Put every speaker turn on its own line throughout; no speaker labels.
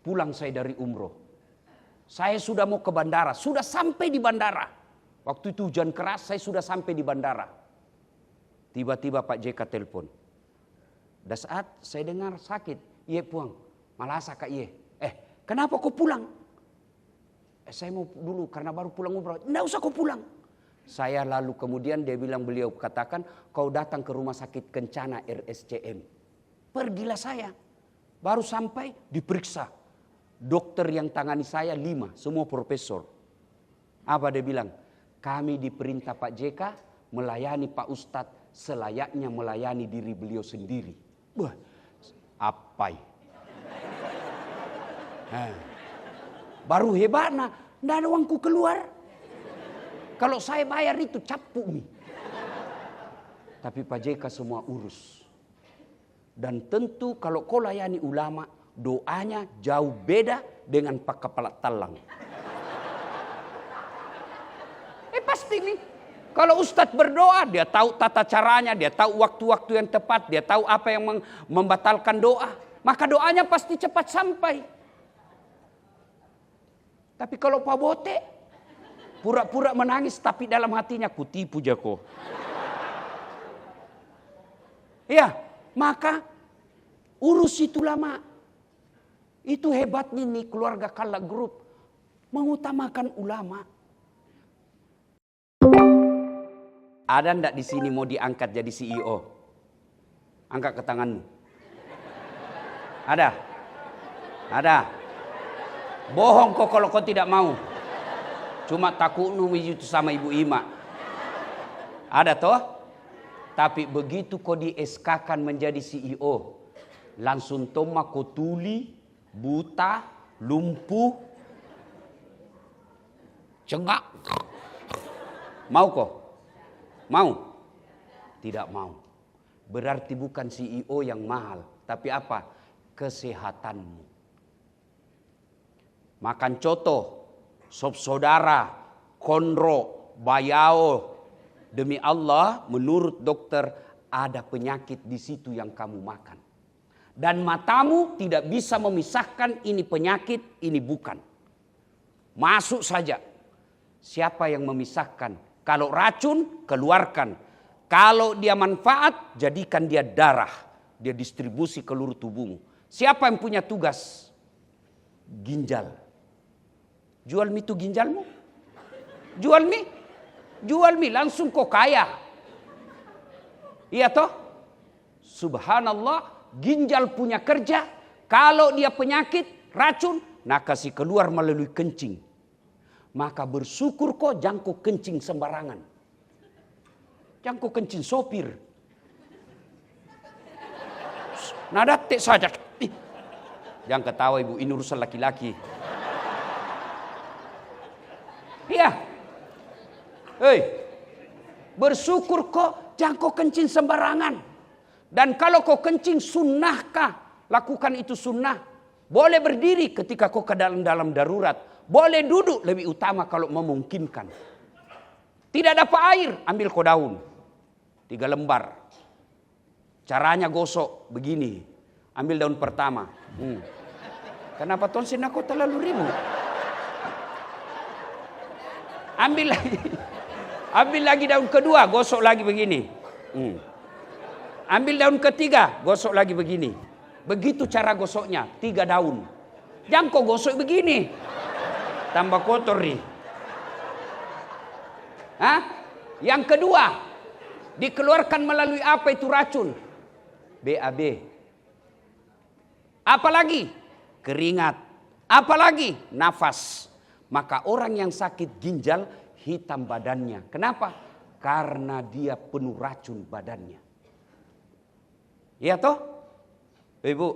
pulang saya dari umroh. Saya sudah mau ke bandara, sudah sampai di bandara. Waktu itu hujan keras, saya sudah sampai di bandara. Tiba-tiba Pak JK telepon. Dan saat saya dengar sakit, iya puang, malasa kak iya. Kenapa kau pulang? Saya mau dulu karena baru pulang umroh. Nggak usah kau pulang. Saya lalu kemudian beliau katakan, kau datang ke rumah sakit Kencana RSCM. Pergilah saya. Baru sampai diperiksa. Dokter yang tangani saya 5, semua profesor. Apa dia bilang? Kami diperintah Pak JK melayani Pak Ustadz selayaknya melayani diri beliau sendiri. Wah, apai. Baru hebat, nggak ada uangku keluar. Kalau saya bayar itu capuk nih. Tapi Pak JK semua urus. Dan tentu kalau kau layani ulama, doanya jauh beda dengan Pak Kepala Talang. Pasti nih. Kalau Ustadz berdoa, dia tahu tata caranya, dia tahu waktu-waktu yang tepat, dia tahu apa yang membatalkan doa. Maka doanya pasti cepat sampai. Tapi kalau Pak Bote, pura-pura menangis tapi dalam hatinya kutipu jako. Ya, maka urus itu lama. Itu hebatnya nih keluarga Kala Group. Mengutamakan ulama. Ada ndak di sini mau diangkat jadi CEO? Angkat ke tanganmu. Ada? Ada? Bohong kok kalau kau tidak mau. Cuma takut itu sama Ibu Ima. Ada toh? Tapi begitu kau di SK-kan menjadi CEO, langsung toma kau tuli, buta, lumpuh, cengak. Mau kau? Mau? Tidak mau. Berarti bukan CEO yang mahal. Tapi apa? Kesehatanmu. Makan coto, sop saudara, konro, bayao. Demi Allah, menurut dokter ada penyakit di situ yang kamu makan. Dan matamu tidak bisa memisahkan ini penyakit, ini bukan. Masuk saja. Siapa yang memisahkan? Kalau racun, keluarkan. Kalau dia manfaat, jadikan dia darah. Dia distribusi ke seluruh tubuhmu. Siapa yang punya tugas? Ginjal. Jual mie itu ginjalmu? Jual mie? Jual mie, langsung kau kaya. Iya toh? Subhanallah, ginjal punya kerja. Kalau dia penyakit, racun, nah kasih keluar melalui kencing. Maka bersyukur kok jangkau kencing sembarangan. Jangkau kencing sopir. Nada tek saja. Jangan ketawa ibu, ini urusan laki-laki. Iya. Hei. Bersyukur kok jangkau kencing sembarangan. Dan kalau kau kencing sunnahkah? Lakukan itu sunnah. Boleh berdiri ketika kau ke dalam darurat. Boleh duduk lebih utama kalau memungkinkan. Tidak dapat air, ambil kau daun. 3 lembar. Caranya gosok begini. Ambil daun pertama. Kenapa tonsin aku terlalu ribut? Ambil lagi. Ambil lagi daun kedua, gosok lagi begini. Ambil daun ketiga, gosok lagi begini. Begitu cara gosoknya, 3 daun. Jangan kau gosok begini. Tambah kotor nih. Yang kedua, dikeluarkan melalui apa itu racun? BAB. Apalagi? Keringat. Apalagi? Nafas. Maka orang yang sakit ginjal hitam badannya. Kenapa? Karena dia penuh racun badannya. Iya toh? Ibu,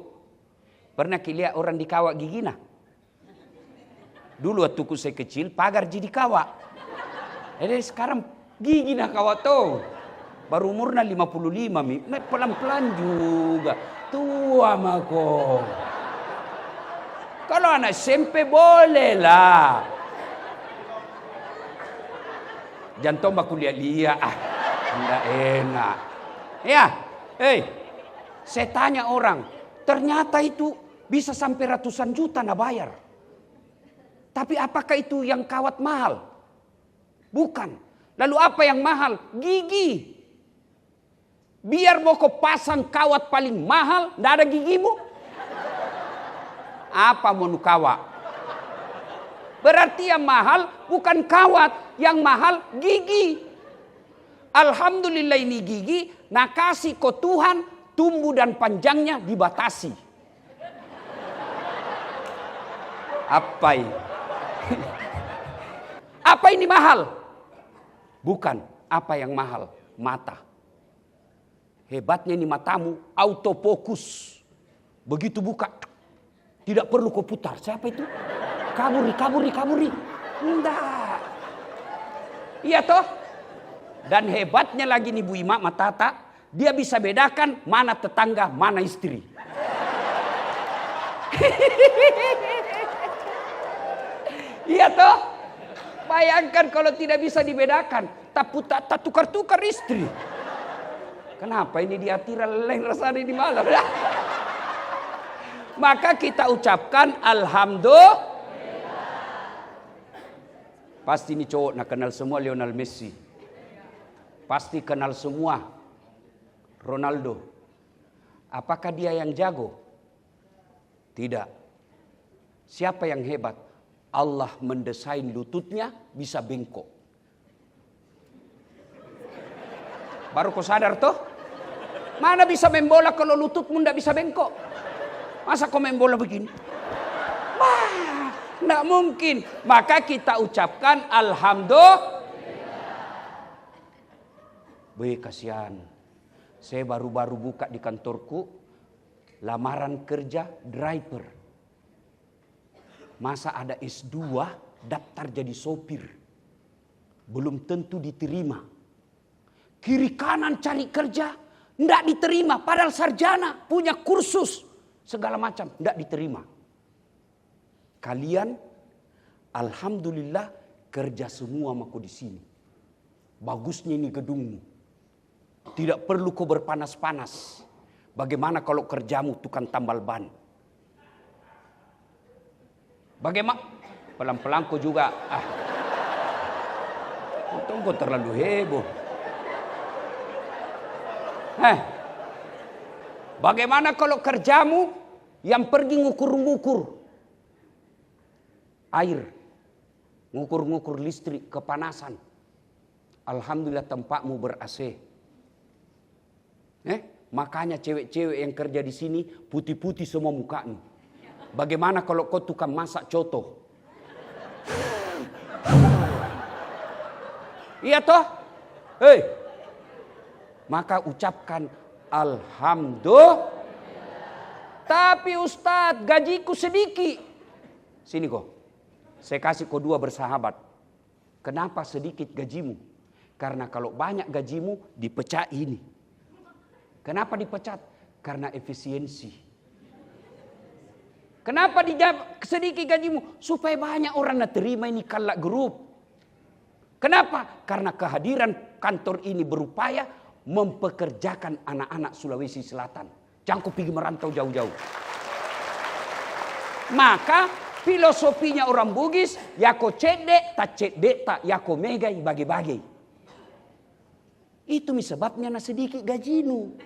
pernah lihat orang dikawak gigi nah? Dulu waktu saya kecil, pagar jadi kawak. Sekarang gigi nak kawak tuh. Baru umurnya 55, pelan-pelan juga. Tua mako. Kalau anak SMP boleh lah. Jantung aku lihat-lihat. Tidak enak. Ya, saya tanya orang. Ternyata itu bisa sampai ratusan juta nak bayar. Tapi apakah itu yang kawat mahal? Bukan. Lalu apa yang mahal? Gigi. Biar mau kau pasang kawat paling mahal, ndak ada gigimu. Apa mau kawat? Berarti yang mahal bukan kawat, yang mahal gigi. Alhamdulillah ini gigi, nak kasih kau Tuhan, tumbuh dan panjangnya dibatasi. Apa ini? Apa ini mahal? Bukan. Apa yang mahal? Mata. Hebatnya ini matamu autofokus. Begitu buka, tidak perlu kau putar. Siapa itu? Kaburi. Enggak. Iya toh? Dan hebatnya lagi nih Bu Ima Matata, dia bisa bedakan mana tetangga, mana istri. Iya toh? Bayangkan kalau tidak bisa dibedakan, tak tukar-tukar istri. Kenapa ini di Atira lain rasanya di malam? Maka kita ucapkan alhamdulillah. Pasti ini cowok nak kenal semua Lionel Messi. Pasti kenal semua Ronaldo. Apakah dia yang jago? Tidak. Siapa yang hebat? Allah mendesain lututnya bisa bengkok. Baru kau sadar toh? Mana bisa main bola kalau lututmu tidak bisa bengkok? Masa kau main bola begini? Wah, tidak mungkin. Maka kita ucapkan alhamdulillah. Kasihan. Saya baru-baru buka di kantorku lamaran kerja driver. Masa ada S2 daftar jadi sopir. Belum tentu diterima. Kiri kanan cari kerja, tidak diterima. Padahal sarjana, punya kursus, segala macam, tidak diterima. Kalian, alhamdulillah kerja semua sama di sini. Bagusnya ini gedungmu. Tidak perlu kau berpanas-panas. Bagaimana kalau kerjamu tukang tambal ban? Bagaimana? Pelan-pelan kau juga. Untung kau terlalu heboh. Bagaimana kalau kerjamu yang pergi ngukur-ngukur air, ngukur-ngukur listrik, kepanasan. Alhamdulillah tempatmu ber-AC. Makanya cewek-cewek yang kerja di sini putih-putih semua mukanya. Bagaimana kalau kau tukang masak coto? Iya toh? Maka ucapkan alhamdulillah. Tapi Ustadz, gajiku sedikit. Sini kok. Saya kasih kau dua bersahabat. Kenapa sedikit gajimu? Karena kalau banyak gajimu dipecat ini. Kenapa dipecat? Karena efisiensi. Kenapa sedikit gajimu? Supaya banyak orang nak terima ini Kalak Group. Kenapa? Karena kehadiran kantor ini berupaya mempekerjakan anak-anak Sulawesi Selatan. Jangan kau pergi merantau jauh-jauh. Maka filosofinya orang Bugis, ya kau cedek, tak cedek, tak ya kau megai, bagi-bagi. Itu sebabnya na sedikit gajinu.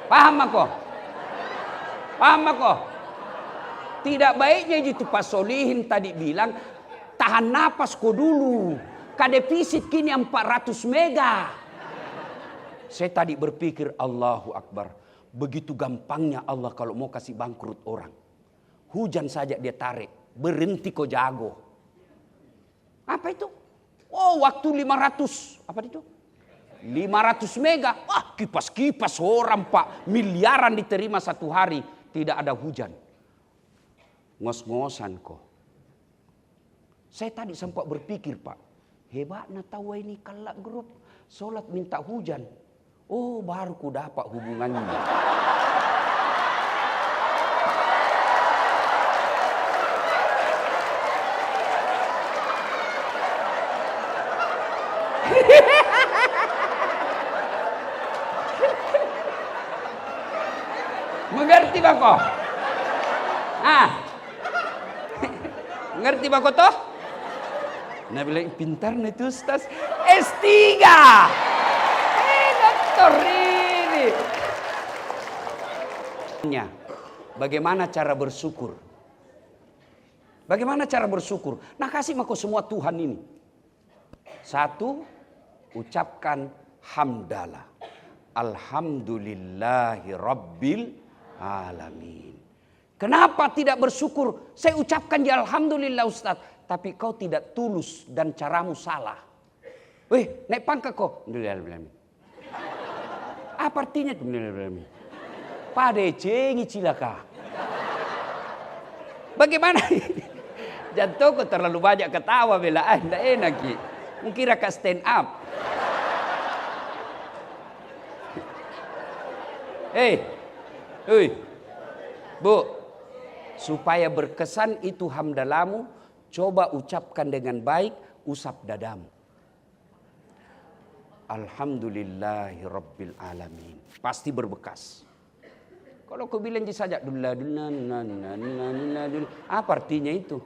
Paham aku? Paham aku? Tidak baiknya itu Pak Solihin tadi bilang, tahan napas kau dulu. Defisit kini 400 mega. Saya tadi berpikir Allahu Akbar. Begitu gampangnya Allah kalau mau kasih bangkrut orang. Hujan saja dia tarik. Berhenti kau jago. Apa itu? Oh, waktu 500. Apa itu? 500 mega. Wah, kipas-kipas orang Pak. Miliaran diterima satu hari. Tidak ada hujan. Ngos-ngosan kok. Saya tadi sempat berpikir Pak. Hebatnya tahu ini Kalak Group. Sholat minta hujan. Oh, baru ku dapat hubungannya. Mengerti bako? Mengerti bako toh? Nah bilang pintar nih tuh Ustaz. S3. Dokter ini. Bagaimana cara bersyukur? Bagaimana cara bersyukur? Nah kasih mako semua Tuhan ini. Satu, ucapkan hamdalah. Alhamdulillahi Rabbil Alamin. Kenapa tidak bersyukur? Saya ucapkan ya Alhamdulillah Ustaz. Tapi kau tidak tulus dan caramu salah. Weh, naik pangkat kau. Apa artinya? Pada cengi cilaka. Bagaimana? Jantungku terlalu banyak ketawa bela. Tidak enak. Mungkin kira stand up. Bu, supaya berkesan itu hamdalamu, coba ucapkan dengan baik, usap dadamu. Alhamdulillahi Rabbil Alamin. Pasti berbekas. Kalau kau bilang saja, apa artinya itu?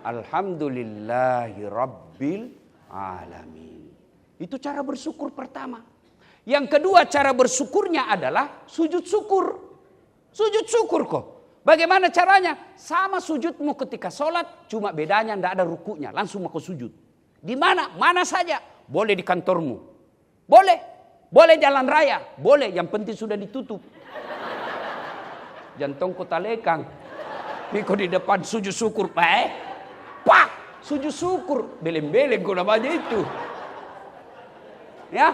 Alhamdulillahi Rabbil Alamin. Itu cara bersyukur pertama. Yang kedua cara bersyukurnya adalah sujud syukur. Sujud syukur kok. Bagaimana caranya? Sama sujudmu ketika sholat, cuma bedanya tidak ada rukunya. Langsung mau sujud. Di mana? Mana saja. Boleh di kantormu. Boleh. Boleh jalan raya. Boleh. Yang penting sudah ditutup. Jantungku talekang. Piko di depan sujud syukur. Pak! Sujud syukur. Beleng-beleng kok namanya itu. Ya.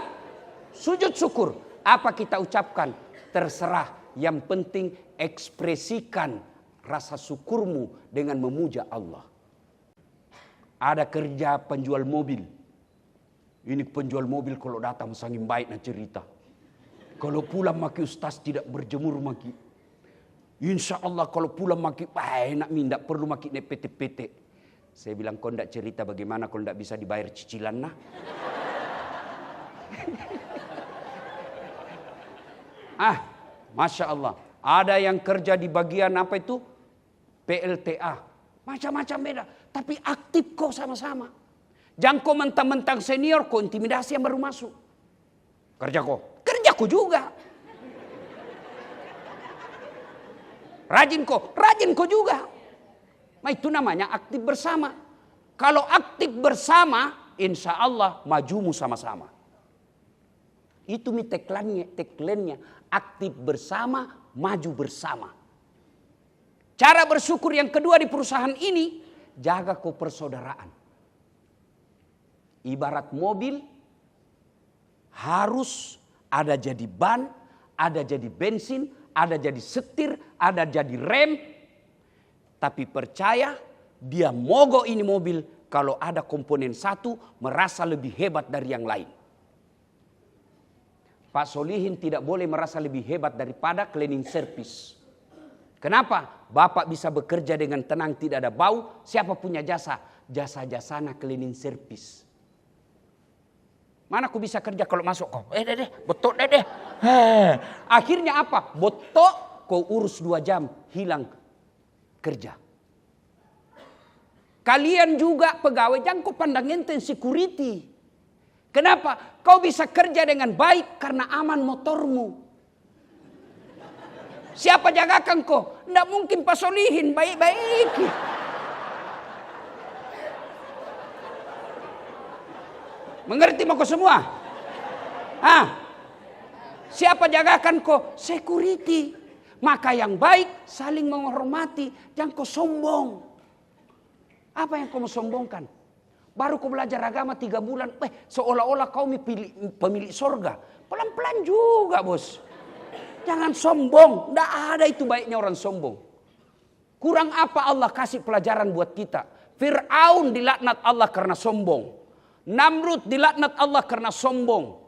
Sujud syukur. Apa kita ucapkan? Terserah. Yang penting ekspresikan rasa syukurmu dengan memuja Allah. Ada kerja penjual mobil. Ini penjual mobil kalau datang sangin baik nak cerita. Kalau pulang maki ustaz tidak berjemur maki. Insya Allah kalau pulang maki enak minda perlu maki naik PT-PT. Saya bilang kau tidak cerita bagaimana kalau tidak bisa dibayar cicilan nah. Masya Allah. Ada yang kerja di bagian apa itu? PLTA. Macam-macam beda. Tapi aktif kok sama-sama. Jangan kau mentang-mentang senior kok intimidasi yang baru masuk. Kerja kok. Kerja kok juga. Rajin kok juga. Nah itu namanya aktif bersama. Kalau aktif bersama, insya Allah majumu sama-sama. Itu tagline-nya. Aktif bersama, maju bersama. Cara bersyukur yang kedua di perusahaan ini, jaga persaudaraan. Ibarat mobil, harus ada jadi ban, ada jadi bensin, ada jadi setir, ada jadi rem. Tapi percaya, dia mogok ini mobil kalau ada komponen satu merasa lebih hebat dari yang lain. Pak Solihin tidak boleh merasa lebih hebat daripada cleaning service. Kenapa? Bapak bisa bekerja dengan tenang, tidak ada bau. Siapa punya jasa? Jasa-jasana cleaning service. Mana aku bisa kerja kalau masuk kau? Botok deh. Akhirnya apa? Botok kau urus 2 jam, hilang kerja. Kalian juga pegawai, jangan kau pandang enten security. Kenapa? Kau bisa kerja dengan baik karena aman motormu. Siapa jagakan kau? Tidak mungkin Pak Solihin baik-baik. Mengerti mau kau semua? Siapa jagakan kau? Security. Maka yang baik saling menghormati. Jangan kau sombong. Apa yang kau mau sombongkan? Baru kau belajar agama 3 bulan. Seolah-olah kau pemilik sorga. Pelan-pelan juga bos. Jangan sombong. Tidak ada itu baiknya orang sombong. Kurang apa Allah kasih pelajaran buat kita. Fir'aun dilaknat Allah karena sombong. Namrud dilaknat Allah karena sombong.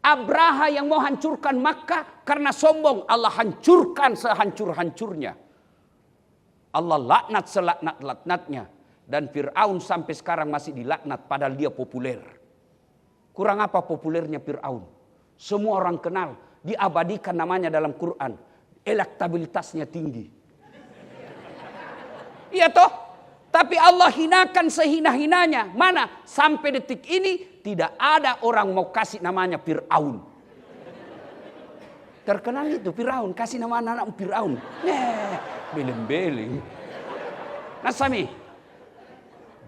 Abraha yang mau hancurkan Makkah karena sombong. Allah hancurkan sehancur-hancurnya. Allah laknat selaknat-laknatnya. Dan Fir'aun sampai sekarang masih dilaknat padahal dia populer. Kurang apa populernya Fir'aun? Semua orang kenal. diabadikan namanya dalam Quran. Elektabilitasnya tinggi. Iya toh? Tapi Allah hinakan sehina-hinanya. Mana? Sampai detik ini tidak ada orang mau kasih namanya Fir'aun. Terkenal itu Fir'aun. Kasih nama anak Fir'aun. Beleng-beleng. Nah Sami,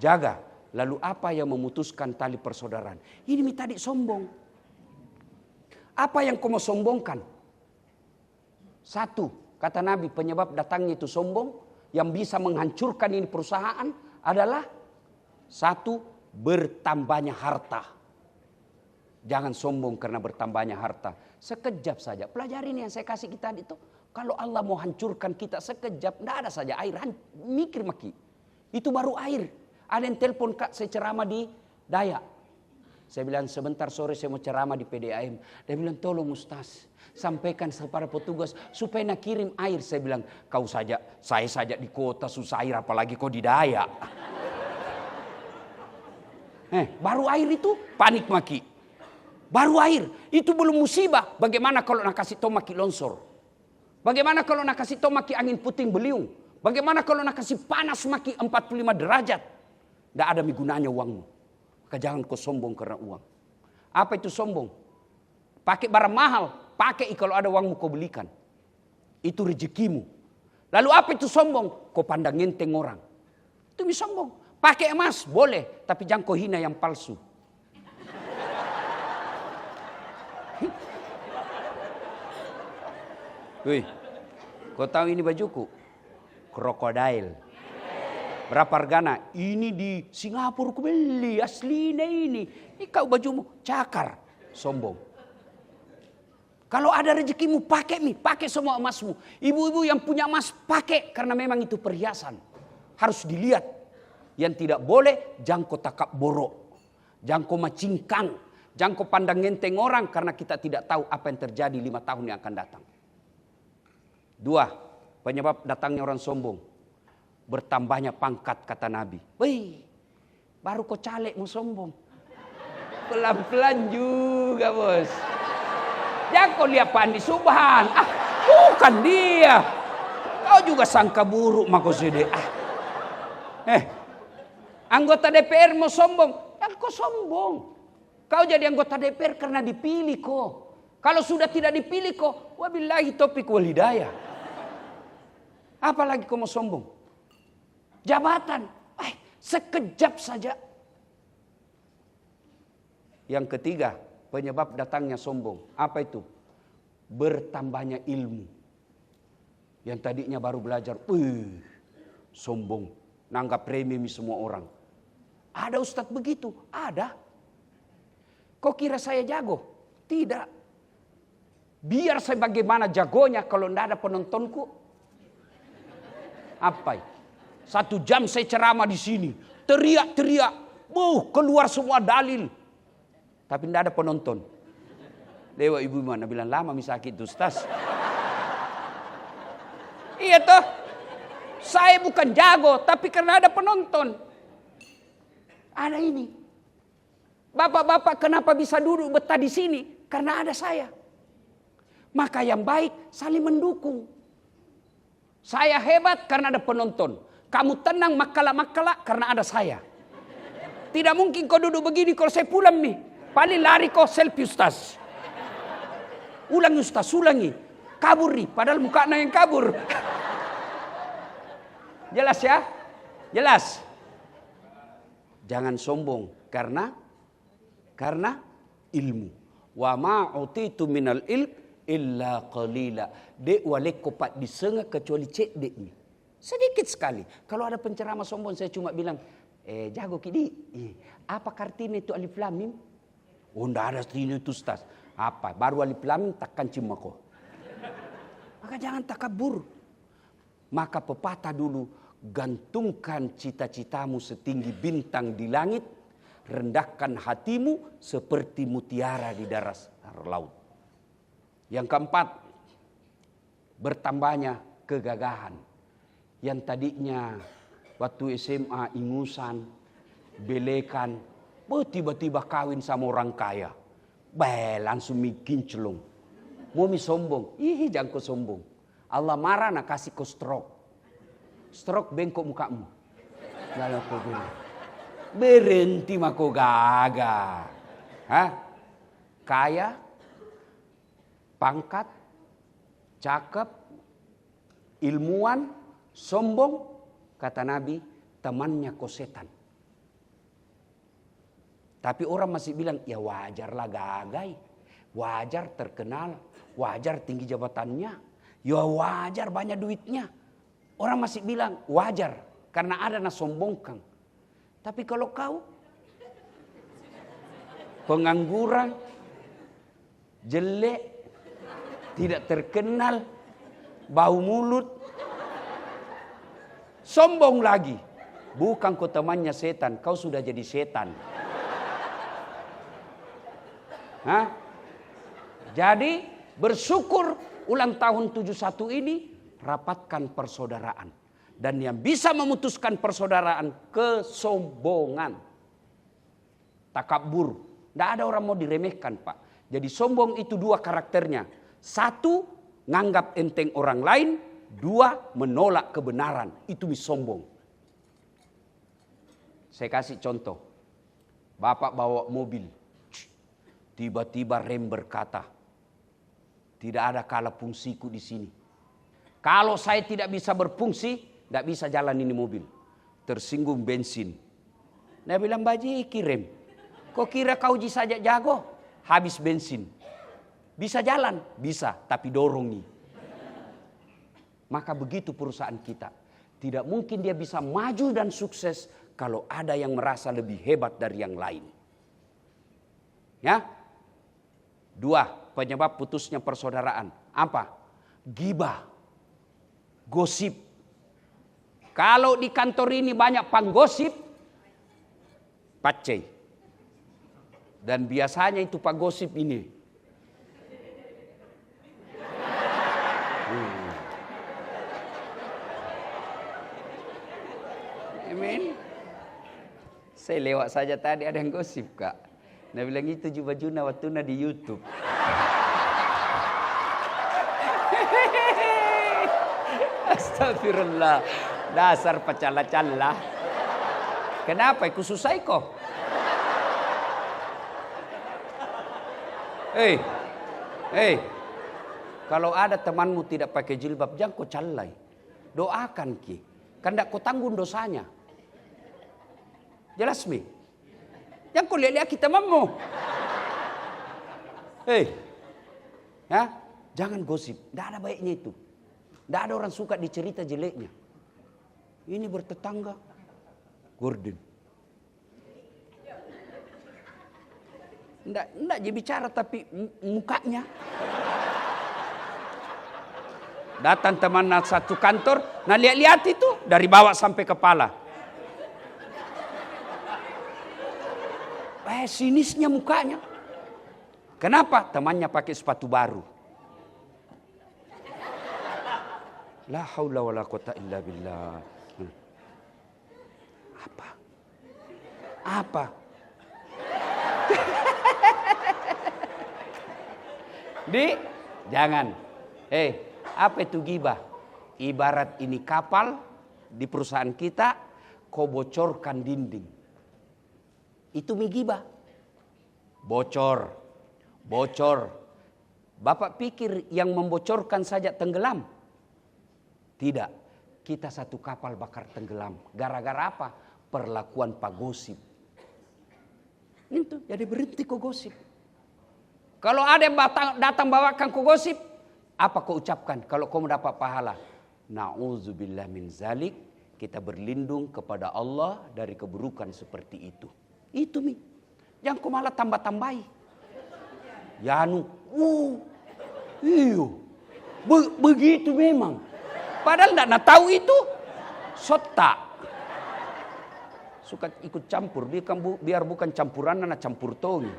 jaga. Lalu apa yang memutuskan tali persaudaraan? Ini tadi sombong. Apa yang kau mau sombongkan? Satu, kata Nabi, penyebab datangnya itu sombong yang bisa menghancurkan ini perusahaan adalah satu, bertambahnya harta. Jangan sombong karena bertambahnya harta. Sekejap saja. Pelajari ini yang saya kasih kita itu. Kalau Allah mau hancurkan kita sekejap, tidak ada saja air. Mikir maki. Itu baru air. Ada yang telepon, Kak, saya ceramah di Dayak. Saya bilang sebentar sore saya mau ceramah di PDAM. Dia bilang tolong Ustaz, sampaikan kepada petugas supaya nak kirim air. Saya bilang kau saja, saya saja di kota susah air apalagi kau di Dayak. Baru air itu panik maki. Baru air itu belum musibah. Bagaimana kalau nak kasih tau maki longsor? Bagaimana kalau nak kasih tau maki angin puting beliung? Bagaimana kalau nak kasih panas maki 45 derajat? Tidak ada gunanya uangmu. Maka jangan kau sombong karena uang. Apa itu sombong? Pakai barang mahal. Pakai kalau ada uangmu kau belikan. Itu rezekimu. Lalu apa itu sombong? Kau pandang enteng orang. Itu bisa sombong. Pakai emas boleh. Tapi jangan kau hina yang palsu. Wih, kau tahu ini bajuku? Krokodil. Berapa harganya? Ini di Singapura ku beli, aslinya ini. Ini kau bajumu cakar, sombong. Kalau ada rezekimu pakai pakai semua emasmu. Ibu-ibu yang punya emas pakai karena memang itu perhiasan. Harus dilihat. Yang tidak boleh jangan kau takap borok. Jangan kau macingkang. Jangan kau pandang enteng orang karena kita tidak tahu apa yang terjadi 5 tahun yang akan datang. 2, penyebab datangnya orang sombong. Bertambahnya pangkat kata Nabi. Wih, baru kau caleg mau sombong. Pelan-pelan juga bos. Jangan kau lihat Pandi Subhan. Bukan dia. Kau juga sangka buruk mako sede. Anggota DPR mau sombong. Jangan kau sombong. Kau jadi anggota DPR karena dipilih kok. Kalau sudah tidak dipilih kok. Wabillahi taufiq wal hidayah. Apalagi kau mau sombong. Jabatan, sekejap saja. Yang ketiga, penyebab datangnya sombong. Apa itu? Bertambahnya ilmu. Yang tadinya baru belajar, sombong. Nanggap remeh semua orang. Ada ustadz begitu? Ada. Kok kira saya jago? Tidak. Biar saya bagaimana jagonya kalau tidak ada penontonku. Apa? 1 jam saya ceramah di sini. Teriak-teriak. Keluar semua dalil. Tapi tidak ada penonton. Lewat ibu mana bilang lama sakit itu Ustaz. Iya toh. Saya bukan jago. Tapi karena ada penonton. Ada ini. Bapak-bapak kenapa bisa duduk betah di sini? Karena ada saya. Maka yang baik saling mendukung. Saya hebat karena ada penonton. Kamu tenang makala-makala karena ada saya. Tidak mungkin kau duduk begini kalau saya pulang nih. Paling lari kau selfie Ustaz. Ulangi Ustaz, ulangi. Kabur nih, padahal mukanya yang kabur. Jelas ya? Jelas. Jangan sombong karena ilmu. Wa ma utitu minal ilm illa qalila. Dek walek kopat disengah kecuali cek dek ni. Sedikit sekali. Kalau ada penceramah sombong saya cuma bilang, jago kidi. Apa artinya itu alif lam mim? Oh, enggak ada artinya itu Ustaz. Apa? Baru alif lam mim takkan cuma kau. Maka jangan takabur. Maka pepatah dulu, gantungkan cita-citamu setinggi bintang di langit, rendahkan hatimu seperti mutiara di dasar laut. Yang keempat, bertambahnya kegagahan. Yang tadinya waktu SMA ingusan, belekan, tiba-tiba kawin sama orang kaya. Langsung bikin celung. Mau mi sombong. Ih, jangan kau sombong. Allah marah nak kasih kau stroke. Stroke bengkok mukamu. Lalu kau bilang, berhenti mah kau gagah. Hah? Kaya, pangkat, cakep, ilmuwan, sombong. Kata Nabi, temannya kau setan. Tapi orang masih bilang, ya wajarlah gagai. Wajar terkenal, wajar tinggi jabatannya. Ya wajar banyak duitnya. Orang masih bilang wajar karena ada yang sombongkan. Tapi kalau kau pengangguran, jelek, tidak terkenal, bau mulut, sombong lagi. Bukan kau temannya setan, kau sudah jadi setan. Hah? Jadi bersyukur ulang tahun 71 ini rapatkan persaudaraan. Dan yang bisa memutuskan persaudaraan kesombongan. Takabur. Tidak ada orang mau diremehkan, Pak. Jadi sombong itu dua karakternya. Satu, nganggap enteng orang lain. Dua, menolak kebenaran. Itu sombong. Saya kasih contoh. Bapak bawa mobil. Tiba-tiba rem berkata, tidak ada kala fungsiku di sini. Kalau saya tidak bisa berfungsi, tidak bisa jalan ini mobil. Tersinggung bensin. Dia bilang, bajiki rem. Kok kira kau saja jago? Habis bensin. Bisa jalan? Bisa, tapi dorongi. Maka begitu perusahaan kita. Tidak mungkin dia bisa maju dan sukses kalau ada yang merasa lebih hebat dari yang lain. Ya? Dua, penyebab putusnya persaudaraan. Apa? Gibah. Gosip. Kalau di kantor ini banyak panggosip, pacei. Dan biasanya itu panggosip ini. Amin. Saya lewat saja tadi ada yang gosip, Kak. Nah bilang itu bajuna waktu di YouTube. Astagfirullah. Dasar pacala-cala. Kenapa? Iku susah kok. Kalau ada temanmu tidak pakai jilbab, jangan kau calai. Doakan ki. Kan tidak kau tanggung dosanya. Jelas mi? Jangan kau lihat kita temanmu. Ya, jangan gosip. Tidak ada baiknya itu. Tidak ada orang suka dicerita jeleknya. Ini bertetangga. Gordon. Tidak dia bicara tapi mukanya. Datang teman satu kantor. Nah lihat itu. Dari bawah sampai kepala. Sinisnya mukanya. Kenapa? Temannya pakai sepatu baru. La haula wala quwata illa billah. Apa? Jangan. Apa itu gibah? Ibarat ini kapal di perusahaan kita, kau bocorkan dinding. Itu gibah. Bocor. Bapak pikir yang membocorkan saja tenggelam? Tidak. Kita satu kapal bakar tenggelam. Gara-gara apa? Perlakuan pak gosip. Itu. Jadi berhenti kau gosip. Kalau ada yang datang bawakan kau gosip. Apa kau ucapkan? Kalau kau mendapat pahala. Na'udzubillah min zalik. Kita berlindung kepada Allah dari keburukan seperti itu. Itu mi. Jangan kau malah tambah-tambahi. Yanu. Iyo. Begitu memang. Padahal tidak tahu itu. Sota. Suka ikut campur. Biar bukan campuran, anak campur toge.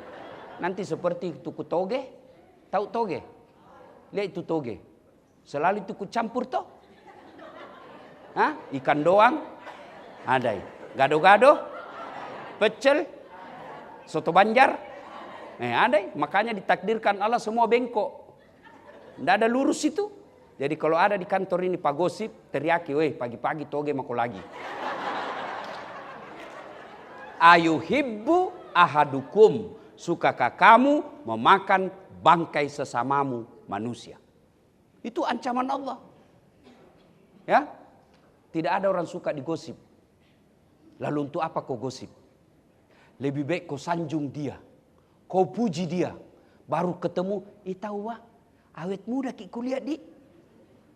Nanti seperti tuku toge. Tahu toge? Lihat itu toge. Selalu tuku campur toh. Ikan doang. Ada. Gado-gado. Pecel. Soto Banjar. Ada. Makanya ditakdirkan Allah semua bengkok. Tidak ada lurus itu. Jadi kalau ada di kantor ini Pak Gosip, teriaki, weh pagi-pagi toge mako lagi. Ayuhibbu ahadukum, sukakah kamu memakan bangkai sesamamu manusia? Itu ancaman Allah. Ya, tidak ada orang suka digosip. Lalu untuk apa kau gosip? Lebih baik kau sanjung dia, kau puji dia, baru ketemu, tahu wah, awet muda ki kuliah di.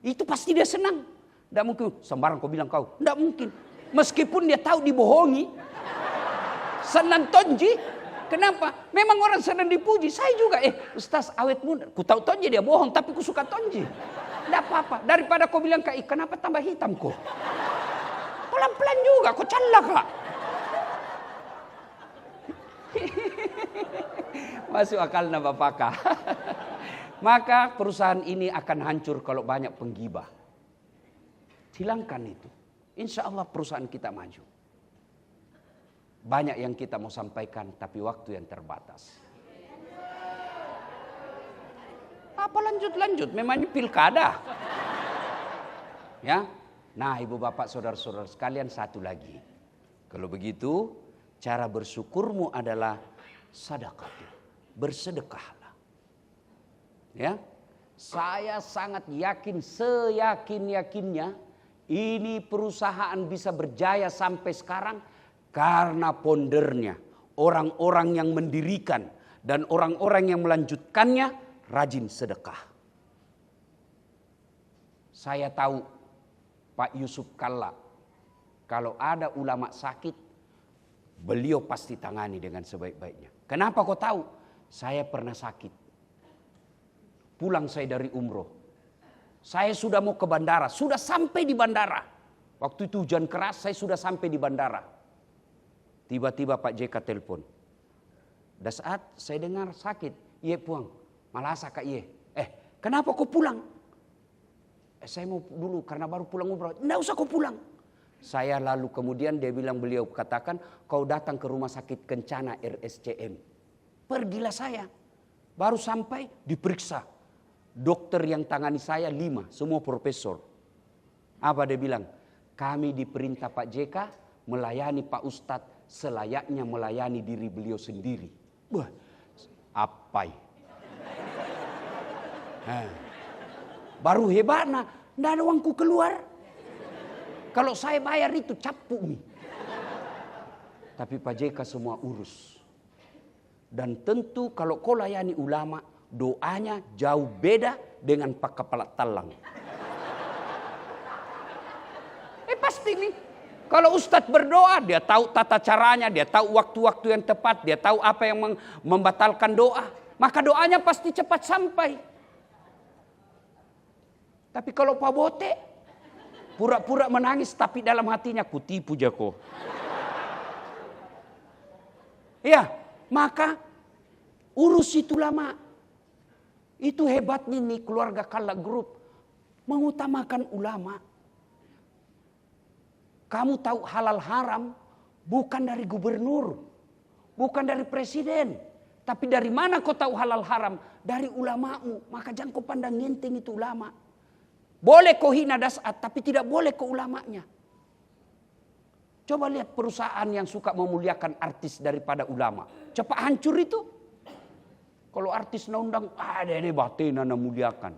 Itu pasti dia senang. Tidak mungkin sembarang kau bilang kau. Tidak mungkin. Meskipun dia tahu dibohongi. Senang tonji. Kenapa? Memang orang senang dipuji. Saya juga. Ustaz awet muda. Ku tahu tonji dia bohong. Tapi ku suka tonji. Tidak apa-apa. Daripada kau bilang kak, kenapa tambah hitam kau? Pelan-pelan juga. Kau calak kak. Masuk akal na bapak kak. Maka perusahaan ini akan hancur kalau banyak penggibah. Hilangkan itu. Insya Allah perusahaan kita maju. Banyak yang kita mau sampaikan tapi waktu yang terbatas. Apa lanjut-lanjut? Memangnya pilkada. Ya. Nah ibu bapak saudara-saudara sekalian satu lagi. Kalau begitu cara bersyukurmu adalah sedekah. Bersedekahlah. Ya, saya sangat yakin, seyakin-yakinnya ini perusahaan bisa berjaya sampai sekarang karena pondernya orang-orang yang mendirikan dan orang-orang yang melanjutkannya rajin sedekah. Saya tahu Pak Yusuf Kalla, kalau ada ulama sakit, beliau pasti tangani dengan sebaik-baiknya. Kenapa kau tahu? Saya pernah sakit. Pulang saya dari umroh. Saya sudah mau ke bandara. Sudah sampai di bandara. Waktu itu hujan keras saya sudah sampai di bandara. Tiba-tiba Pak JK telepon. Dan saat saya dengar sakit. Iya puang. Malasa kak iya. Kenapa kau pulang? Saya mau dulu karena baru pulang umroh. Nggak usah kau pulang. Saya lalu kemudian beliau katakan. Kau datang ke rumah sakit Kencana RSCM. Pergilah saya. Baru sampai diperiksa. Dokter yang tangani saya 5, semua profesor. Apa dia bilang? Kami diperintah Pak JK melayani Pak Ustadz selayaknya melayani diri beliau sendiri. Wah, apai. Baru hebatnya, tidak ada uangku keluar. Kalau saya bayar itu capu nih. Tapi Pak JK semua urus. Dan tentu kalau kau layani ulama, doanya jauh beda dengan Pak Kepala Talang. Pasti nih. Kalau Ustadz berdoa, dia tahu tata caranya, dia tahu waktu-waktu yang tepat, dia tahu apa yang membatalkan doa. Maka doanya pasti cepat sampai. Tapi kalau Pak Bote, pura-pura menangis tapi dalam hatinya kutipu jako. Ya, maka urus itu lama. Itu hebatnya nih keluarga Kalla Group. Mengutamakan ulama. Kamu tahu halal haram bukan dari gubernur. Bukan dari presiden. Tapi dari mana kau tahu halal haram? Dari ulamamu. Maka jangan kau pandang ngenteng itu ulama. Boleh kau hina dasat tapi tidak boleh ke ulamanya. Coba lihat perusahaan yang suka memuliakan artis daripada ulama. Cepat hancur itu. Kalau artis undang ada ini batin na muliakan.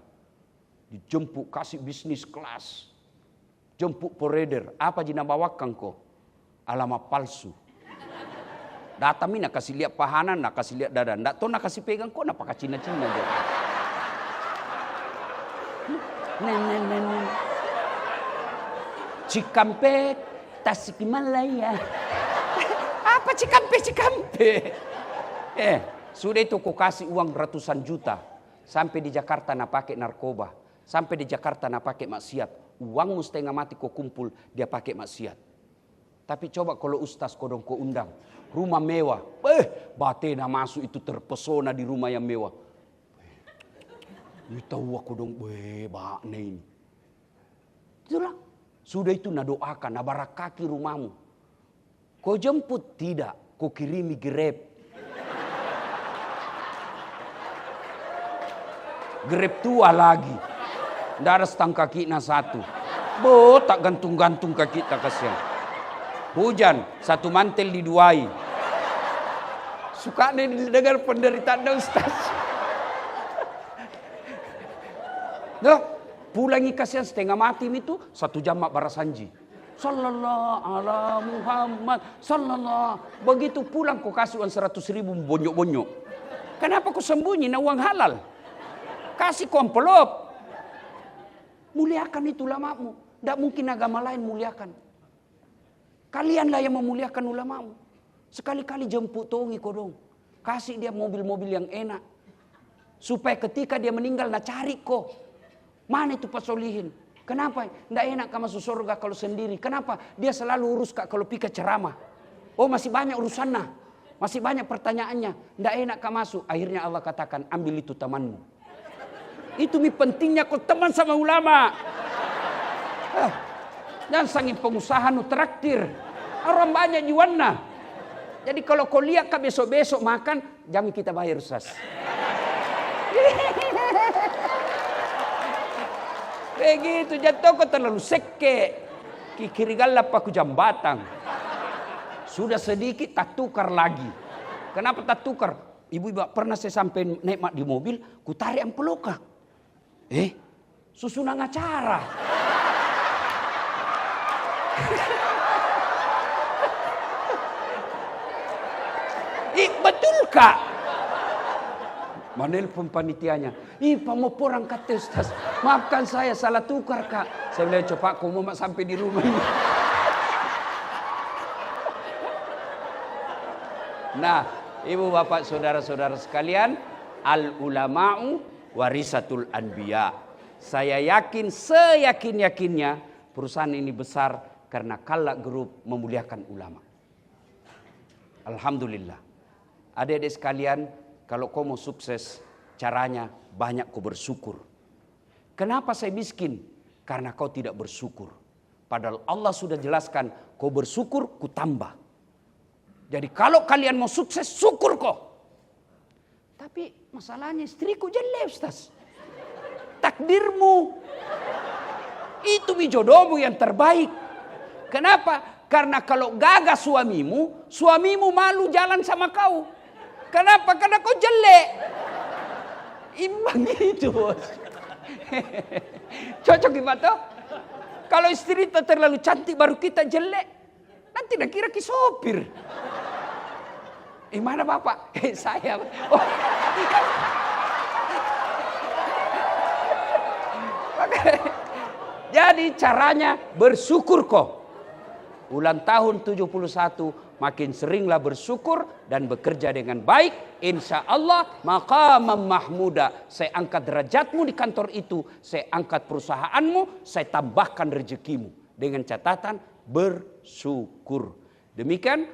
Dijemput kasih bisnis kelas. Jemput poreder. Apa jina bawakan kau? Alamat palsu. Data mina kasih lihat pahanan, nak kasih lihat dada. Ndak tahu nak kasih pegang kau, nak pakai Cina-Cina. Nen. Cikampek, Tasikmalaya. Apa Cikampek? Sudah itu kau kasih uang ratusan juta. Sampai di Jakarta nak pakai narkoba. Sampai di Jakarta nak pakai maksiat. Uangmu setengah mati kau kumpul, dia pakai maksiat. Tapi coba kalau ustaz kau dong kau undang. Rumah mewah. Batena masuk itu terpesona di rumah yang mewah. Tahu aku dong, bakne ini. Itulah. Sudah itu nak doakan, nak barakaki rumahmu. Kau jemput tidak, kau kirimi Grab. Grab tua lagi. Nggak ada stang kaki na satu. Bo, tak gantung-gantung kaki tak kasihan. Hujan, satu mantel diduai. Suka nih dengar penderitaan Ustaz. Duh, pulangi kasihan setengah mati itu 1 jam mak barasanji. Sallallahu ala Muhammad sallallahu. Begitu pulang kau kasih uang 100.000 bonyok-bonyok. Kenapa kau sembunyi na uang halal? Kasih envelope. Muliakan itu ulamamu. Tidak mungkin agama lain muliakan. Kalianlah yang memuliakan ulamamu. Sekali-kali jemput tongi kodong. Kasih dia mobil-mobil yang enak. Supaya ketika dia meninggal nak cari kok. Mana itu pasolihin? Kenapa? Tidak enak kau masuk surga kalau sendiri. Kenapa? Dia selalu urus kak kalau pika ceramah. Oh masih banyak urusannya. Masih banyak pertanyaannya. Tidak enak kau masuk. Akhirnya Allah katakan ambil itu temanmu. Itu pentingnya kau teman sama ulama. Dan sangin pengusaha nu traktir. Orang banyak jualnya. Jadi kalau kau lihat kau besok-besok makan. Jangan kita bayar Ustaz. Begitu jatuh kau terlalu seke. Kikirigal paku jambatan. Sudah sedikit tak tukar lagi. Kenapa tak tukar? Ibu-ibu pernah saya sampai naik di mobil. Ku tarik ampeloka. Susunan acara. Betul kak? Menelpon panitianya. Pamoporang kata Ustaz. Maafkan saya salah tukar kak. Saya bilang coba kau mau sampai di rumah ini. Nah, ibu bapak saudara-saudara sekalian, al ulama'u warisatul anbiya. Saya yakin seyakin-yakinnya perusahaan ini besar karena Kalla Group memuliakan ulama. Alhamdulillah. Adik-adik sekalian, kalau kau mau sukses, caranya banyak kau bersyukur. Kenapa saya miskin? Karena kau tidak bersyukur. Padahal Allah sudah jelaskan, kau bersyukur, ku tambah. Jadi kalau kalian mau sukses, syukur kau. Tapi masalahnya istriku jelek Ustaz. Takdirmu. Itu jodohmu yang terbaik. Kenapa? Karena kalau gagal suamimu malu jalan sama kau. Kenapa? Karena kau jelek. Imbang gitu bos. Cocok gimana? Kalau istri kita terlalu cantik baru kita jelek. Nanti nak kira sopir. Mana bapak? Saya. Oh. Jadi caranya bersyukur kok. Ulang tahun 71 makin seringlah bersyukur dan bekerja dengan baik. Insya Allah maqamam mahmuda. Saya angkat derajatmu di kantor itu. Saya angkat perusahaanmu. Saya tambahkan rezekimu. Dengan catatan bersyukur. Demikian